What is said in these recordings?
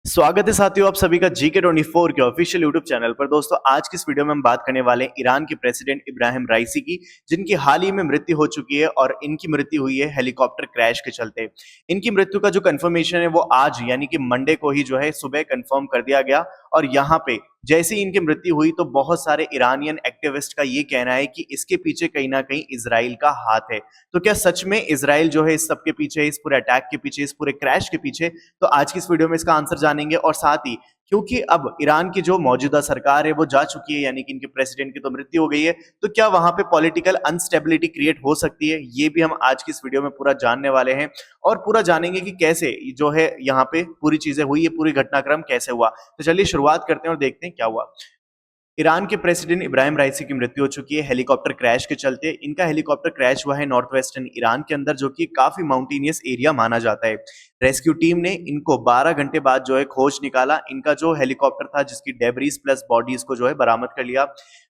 स्वागत है साथियों आप सभी का GK24 के ऑफिशियल यूट्यूब चैनल पर। दोस्तों आज की इस वीडियो में हम बात करने वाले हैं ईरान के प्रेसिडेंट इब्राहिम राइसी की, जिनकी हाल ही में मृत्यु हो चुकी है और इनकी मृत्यु हुई है हेलीकॉप्टर क्रैश के चलते। इनकी मृत्यु का जो कंफर्मेशन है वो आज यानी कि मंडे को ही जो है सुबह कंफर्म कर दिया गया। और यहाँ पे जैसे ही इनकी मृत्यु हुई तो बहुत सारे ईरानियन एक्टिविस्ट का ये कहना है कि इसके पीछे कहीं ना कहीं इजराइल का हाथ है। तो क्या सच में इजराइल जो है इस सब के पीछे, इस पूरे अटैक के पीछे, इस पूरे क्रैश के पीछे? तो आज की इस वीडियो में इसका आंसर जानेंगे। और साथ ही क्योंकि अब ईरान की जो मौजूदा सरकार है वो जा चुकी है, यानी कि इनके प्रेसिडेंट की तो मृत्यु हो गई है, तो क्या वहां पे पॉलिटिकल अनस्टेबिलिटी क्रिएट हो सकती है? ये भी हम आज की इस वीडियो में पूरा जानने वाले हैं और पूरा जानेंगे कि कैसे जो है यहाँ पे पूरी चीजें हुई, ये पूरी घटनाक्रम कैसे हुआ। तो चलिए शुरुआत करते हैं और देखते हैं क्या हुआ। ईरान के प्रेसिडेंट इब्राहिम राइसी की मृत्यु हो चुकी है हेलीकॉप्टर क्रैश के चलते। इनका हेलीकॉप्टर क्रैश हुआ है नॉर्थ वेस्टर्न ईरान के अंदर, जो कि काफी माउंटेनियस एरिया माना जाता है। रेस्क्यू टीम ने इनको 12 घंटे बाद जो है खोज निकाला। इनका जो हेलीकॉप्टर था जिसकी डेब्रीज प्लस बॉडीज को जो है बरामद कर लिया।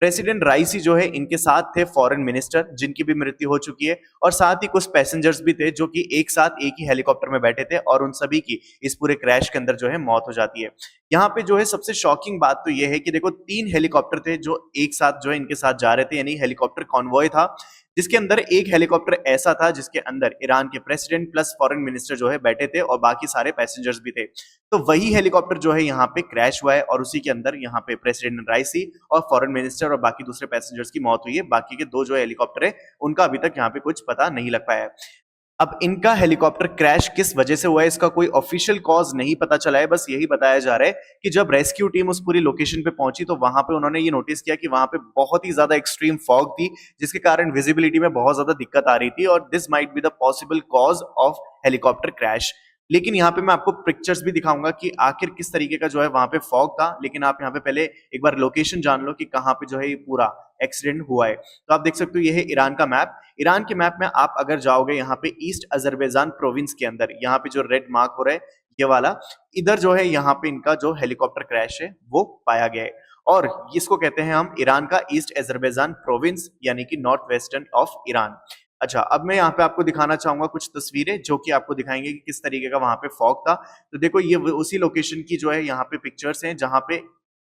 प्रेसिडेंट राइसी जो है इनके साथ थे फॉरेन मिनिस्टर, जिनकी भी मृत्यु हो चुकी है, और साथ ही कुछ पैसेंजर्स भी थे जो कि एक साथ एक ही हेलीकॉप्टर में बैठे थे, और उन सभी की इस पूरे क्रैश के अंदर जो है मौत हो जाती है। यहाँ पे जो है सबसे शॉकिंग बात तो ये है कि देखो 3 हेलीकॉप्टर थे जो एक साथ जो है इनके साथ जा रहे थे, यानी हेलीकॉप्टर कॉन्वॉय था, जिसके अंदर एक हेलीकॉप्टर ऐसा था जिसके अंदर ईरान के प्रेसिडेंट प्लस फॉरेन मिनिस्टर जो है बैठे थे और बाकी सारे पैसेंजर्स भी थे। तो वही हेलीकॉप्टर जो है यहाँ पे क्रैश हुआ है और उसी के अंदर यहाँ पे प्रेसिडेंट राइसी और फॉरेन मिनिस्टर और बाकी दूसरे पैसेंजर्स की मौत हुई है। बाकी के 2 जो हेलीकॉप्टर है उनका अभी तक यहाँ पे कुछ पता नहीं लग पाया है। अब इनका हेलीकॉप्टर क्रैश किस वजह से हुआ है इसका कोई ऑफिशियल कॉज नहीं पता चला है। बस यही बताया जा रहा है कि जब रेस्क्यू टीम उस पूरी लोकेशन पे पहुंची तो वहां पे उन्होंने ये नोटिस किया कि वहां पे बहुत ही ज्यादा एक्सट्रीम फॉग थी, जिसके कारण विजिबिलिटी में बहुत ज्यादा दिक्कत आ रही थी, और this might be the possible cause of helicopter crash. लेकिन यहाँ पे मैं आपको पिक्चर्स भी दिखाऊंगा कि आखिर किस तरीके का जो है वहां पे फॉग था। लेकिन आप यहाँ पे पहले एक बार लोकेशन जान लो कि कहाँ पे जो है ये पूरा एक्सीडेंट हुआ है। तो आप देख सकते हो ये है ईरान का मैप। ईरान के मैप में आप अगर जाओगे यहाँ पे ईस्ट अजरबैजान प्रोविंस के अंदर, यहाँ पे जो रेड मार्क हो रहा है ये वाला, इधर जो है यहाँ पे इनका जो हेलीकॉप्टर क्रैश है वो पाया गया है, और इसको कहते हैं हम ईरान का ईस्ट अजरबैजान प्रोविंस, यानी कि नॉर्थ वेस्टर्न ऑफ ईरान। अच्छा, अब मैं यहाँ पे आपको दिखाना चाहूंगा कुछ तस्वीरें जो कि आपको दिखाएंगे कि किस तरीके का वहां पे फॉग था। तो देखो ये उसी लोकेशन की जो है यहाँ पे पिक्चर्स हैं जहां पे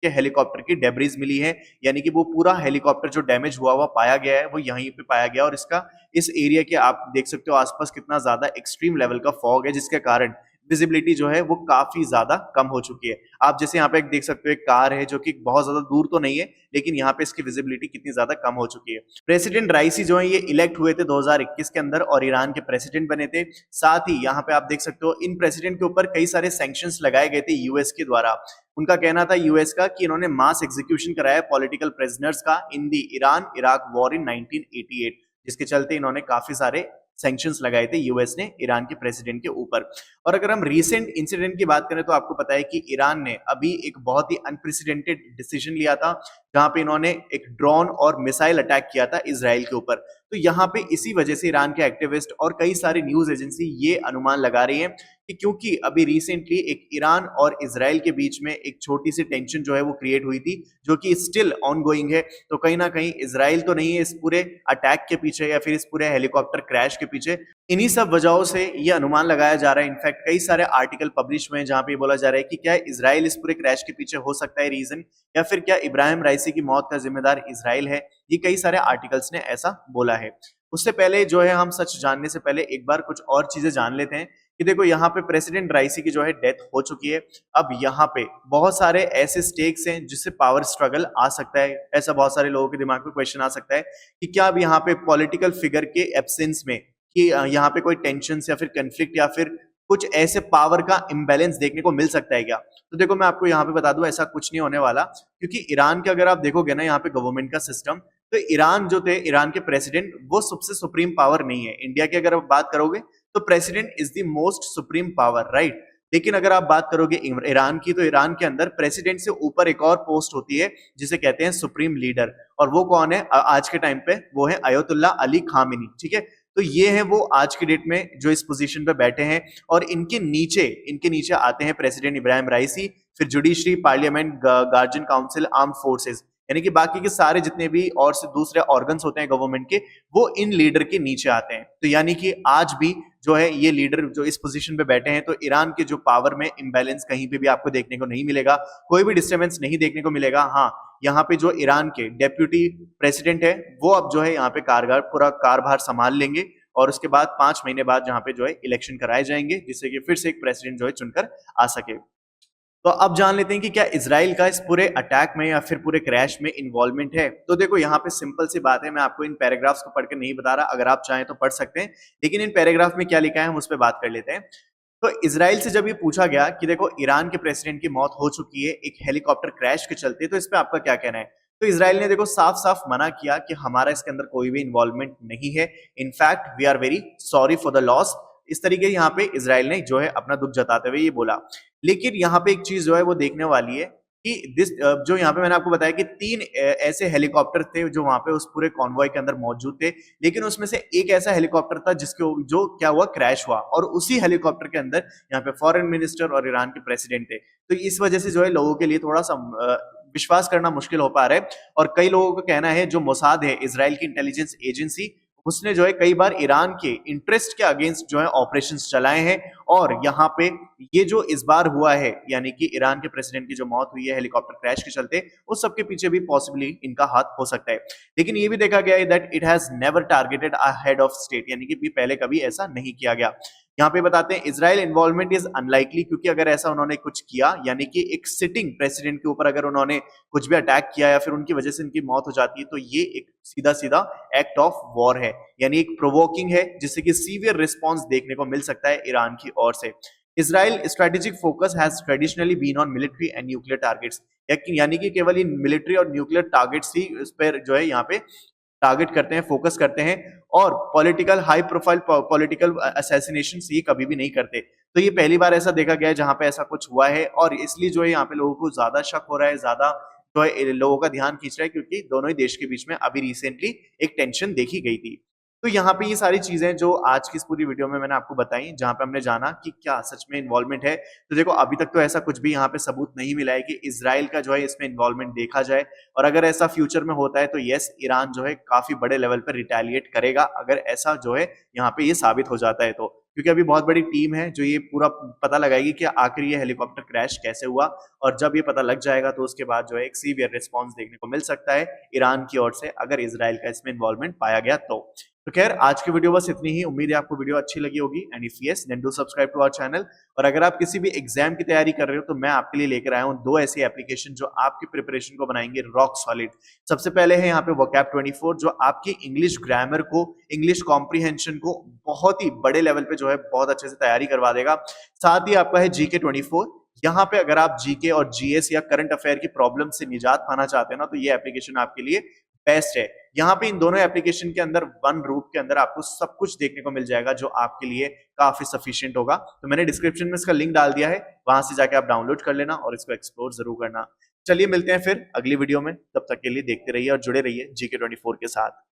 के हेलीकॉप्टर की डेब्रीज मिली है, यानी कि वो पूरा हेलीकॉप्टर जो डैमेज हुआ हुआ पाया गया है वो यहीं पे पाया गया। और इसका इस एरिया के आप देख सकते हो आसपास कितना ज्यादा एक्सट्रीम लेवल का फॉग है, जिसके कारण विजिबिलिटी जो है वो काफी ज्यादा कम हो चुकी है। आप जैसे यहाँ पे देख सकते हो एक कार है जो कि बहुत ज्यादा दूर तो नहीं है, लेकिन यहाँ पे इसकी विजिबिलिटी कितनी ज्यादा कम हो चुकी है। प्रेसिडेंट राइसी जो है ये इलेक्ट हुए थे 2021 के अंदर और ईरान के प्रेसिडेंट बने थे। साथ ही यहाँ पे आप देख सकते हो इन प्रेसिडेंट के ऊपर कई सारे सैंक्शंस लगाए गए थे यूएस के द्वारा। उनका कहना था यूएस का कि इन्होंने मास एग्जीक्यूशन कराया पॉलिटिकल प्रिजनर्स का इन दी ईरान इराक वॉर इन 1988, जिसके चलते इन्होंने काफी सारे सैंक्शंस लगाए थे यूएस ने ईरान के प्रेसिडेंट के ऊपर। और अगर हम रीसेंट इंसिडेंट की बात करें तो आपको पता है कि ईरान ने अभी एक बहुत ही अनप्रेसिडेंटेड डिसीजन लिया था, जहां पे इन्होंने एक ड्रोन और मिसाइल अटैक किया था इजराइल के ऊपर। तो यहाँ पे इसी वजह से ईरान के एक्टिविस्ट और कई सारी न्यूज एजेंसी ये अनुमान लगा रही है कि क्योंकि अभी रिसेंटली एक ईरान और इजराइल के बीच में एक छोटी सी टेंशन जो है वो क्रिएट हुई थी, जो कि स्टिल ऑन गोइंग है। तो कहीं ना कहीं इजराइल तो नहीं है इस पूरे अटैक के पीछे या फिर इस पूरे हेलीकॉप्टर क्रैश के पीछे। इन्हीं सब वजहों से ये अनुमान लगाया जा रहा है। इनफैक्ट कई सारे आर्टिकल पब्लिश हुए हैं जहां पे बोला जा रहा है कि क्या इजराइल इस पूरे क्रैश के पीछे हो सकता है रीजन, या फिर क्या इब्राहिम राइसी की मौत का जिम्मेदार इजराइल है। ये कई सारे आर्टिकल्स ने ऐसा बोला है। उससे पहले जो है हम सच जानने से पहले एक बार कुछ और चीजें जान लेते हैं कि देखो यहाँ पे प्रेसिडेंट राइसी की जो है डेथ हो चुकी है। अब यहाँ पे बहुत सारे ऐसे स्टेक्स हैं जिससे पावर स्ट्रगल आ सकता है। ऐसा बहुत सारे लोगों के दिमाग में क्वेश्चन आ सकता है कि क्या अब यहाँ पे पॉलिटिकल फिगर के एब्सेंस में कि यहाँ पे कोई टेंशन या फिर कंफ्लिक्ट या फिर कुछ ऐसे पावर का इम्बैलेंस देखने को मिल सकता है क्या? तो देखो मैं आपको यहाँ पे बता दूं ऐसा कुछ नहीं होने वाला, क्योंकि ईरान के अगर आप देखोगे ना यहाँ पे गवर्नमेंट का सिस्टम, तो ईरान जो थे, ईरान के प्रेसिडेंट वो सबसे सुप्रीम पावर नहीं है। इंडिया की अगर आप बात करोगे तो president is the most supreme power, right. लेकिन अगर आप बात करोगे ईरान की, तो ईरान के अंदर प्रेसिडेंट से ऊपर एक और पोस्ट होती है जिसे कहते हैं सुप्रीम लीडर। और वो कौन है आज के टाइम पे? वो है अयतुल्ला अली खामेनी, ठीक है। तो ये है वो आज की डेट में जो इस पोजीशन पे बैठे हैं। और इनके नीचे आते हैं प्रेसिडेंट इब्राहिम राइसी, फिर judiciary, parliament, guardian council, arm forces. यानी कि बाकी के सारे जितने भी और से दूसरे ऑर्गन्स होते हैं गवर्नमेंट के, वो इन लीडर के नीचे आते हैं। तो यानी कि आज भी जो है ये लीडर जो इस पोजीशन पे बैठे हैं, तो ईरान के जो पावर में इम्बैलेंस कहीं पे भी आपको देखने को नहीं मिलेगा, कोई भी डिस्टर्बेंस नहीं देखने को मिलेगा। हाँ, यहाँ पे जो ईरान के डेप्यूटी प्रेसिडेंट है वो अब जो है यहाँ पे कारगर पूरा कारभार संभाल लेंगे, और उसके बाद 5 महीने बाद यहाँ पे जो है इलेक्शन कराए जाएंगे, जिससे कि फिर से एक प्रेसिडेंट जो है चुनकर आ सके। तो अब जान लेते हैं कि क्या इजराइल का इस पूरे अटैक में या फिर पूरे क्रैश में इन्वॉल्वमेंट है। तो देखो यहाँ पे सिंपल सी बात है, मैं आपको इन पैराग्राफ्स को पढ़कर नहीं बता रहा, अगर आप चाहें तो पढ़ सकते हैं, लेकिन इन पैराग्राफ में क्या लिखा है हम उस पर बात कर लेते हैं। तो इजराइल से जब ये पूछा गया कि देखो ईरान के प्रेसिडेंट की मौत हो चुकी है एक हेलीकॉप्टर क्रैश के चलते, तो इस पे आपका क्या कहना है। तो इजराइल ने देखो साफ साफ मना किया कि हमारा इसके अंदर कोई भी इन्वॉल्वमेंट नहीं है, in fact we are very sorry for the loss. इस तरीके यहाँ पे इजराइल ने जो है अपना दुख जताते हुए ये बोला। लेकिन यहाँ पे एक चीज जो है वो देखने वाली है कि जो यहाँ पे मैंने आपको बताया कि 3 ऐसे हेलीकॉप्टर थे जो वहां पे उस पूरे कॉन्वॉय के अंदर मौजूद थे, लेकिन उसमें से एक ऐसा हेलीकॉप्टर था जिसके जो क्या हुआ क्रैश हुआ, और उसी हेलीकॉप्टर के अंदर यहाँ पे फॉरेन मिनिस्टर और ईरान के प्रेसिडेंट थे। तो इस वजह से जो है लोगों के लिए थोड़ा सा विश्वास करना मुश्किल हो पा रहा है। और कई लोगों का कहना है जो मोसाद है इजराइल की इंटेलिजेंस एजेंसी, उसने जो है कई बार ईरान के इंटरेस्ट के अगेंस्ट जो है ऑपरेशंस चलाए हैं, और यहाँ पे ये जो इस बार हुआ है यानी कि ईरान के प्रेसिडेंट की जो मौत हुई है हेलीकॉप्टर क्रैश के चलते, उस सब के पीछे भी पॉसिबली इनका हाथ हो सकता है। लेकिन ये भी देखा गया है that it has never targeted a head of state, यानी कि भी पहले कभी ऐसा नहीं किया गया। यहाँ पे बताते हैं इजराइल इन्वॉल्वमेंट इज अनलाइकली, क्योंकि अगर ऐसा उन्होंने कुछ किया यानी कि एक सिटिंग प्रेसिडेंट के ऊपर अगर उन्होंने कुछ भी अटैक किया या फिर उनकी वजह से उनकी मौत हो जाती है, तो ये एक सीधा सीधा एक्ट ऑफ वॉर है, यानी एक प्रोवोकिंग है, जिससे कि सीवियर रिस्पॉन्स देखने को मिल सकता है ईरान की ओर से। Israel strategic focus has traditionally been on military and nuclear targets, यानी कि केवल इन मिलिट्री और न्यूक्लियर टारगेट्स ही इस पर जो है यहाँ पे टारगेट करते हैं, फोकस करते हैं, और political high profile political assassination ये कभी भी नहीं करते। तो ये पहली बार ऐसा देखा गया है जहां पे ऐसा कुछ हुआ है, और इसलिए जो है यहाँ पे लोगों को ज्यादा शक हो रहा है, ज्यादा जो है लोगों का ध्यान खींच रहा है, क्योंकि दोनों ही देश के बीच में अभी रिसेंटली एक टेंशन देखी गई थी। तो यहाँ पे ये सारी चीजें जो आज की इस पूरी वीडियो में मैंने आपको बताई, जहां पे हमने जाना कि क्या सच में इन्वॉल्वमेंट है। तो देखो अभी तक तो ऐसा कुछ भी यहाँ पे सबूत नहीं मिला है कि इजराइल का जो है इसमें इन्वॉल्वमेंट देखा जाए, और अगर ऐसा फ्यूचर में होता है तो यस, ईरान जो है काफी बड़े लेवल पर रिटेलिएट करेगा अगर ऐसा जो है यहाँ पे ये साबित हो जाता है तो, क्योंकि अभी बहुत बड़ी टीम है जो ये पूरा पता लगाएगी कि आखिर ये हेलीकॉप्टर क्रैश कैसे हुआ, और जब ये पता लग जाएगा तो उसके बाद जो है एक सीवियर रिस्पॉन्स देखने को मिल सकता है ईरान की ओर से, अगर इजराइल का इसमें इन्वॉल्वमेंट पाया गया तो खैर आज की वीडियो बस इतनी ही, उम्मीद है आपको वीडियो अच्छी लगी होगी, and if yes then do subscribe to our channel. और अगर आप किसी भी एग्जाम की तैयारी कर रहे हो तो मैं आपके लिए लेकर आया हूं 2 ऐसी एप्लीकेशन जो आपकी प्रिपरेशन को बनाएंगे रॉक सॉलिड। सबसे पहले है यहाँ पे वोकैब 24, जो आपकी इंग्लिश ग्रामर को, इंग्लिश कॉम्प्रीहेंशन को बहुत ही बड़े लेवल पे जो है बहुत अच्छे से तैयारी करवा देगा। साथ ही आपका है जीके 24, यहाँ पे अगर आप जीके और जीएस या करंट अफेयर की प्रॉब्लम से निजात पाना चाहते हैं ना, तो ये एप्लीकेशन आपके लिए बेस्ट है। यहाँ पे इन दोनों एप्लीकेशन के अंदर वन रूफ के अंदर आपको सब कुछ देखने को मिल जाएगा जो आपके लिए काफी सफिशिएंट होगा। तो मैंने डिस्क्रिप्शन में इसका लिंक डाल दिया है, वहां से जाके आप डाउनलोड कर लेना और इसको एक्सप्लोर जरूर करना। चलिए मिलते हैं फिर अगली वीडियो में, तब तक के लिए देखते रहिए और जुड़े रहिए जीके 24 के साथ।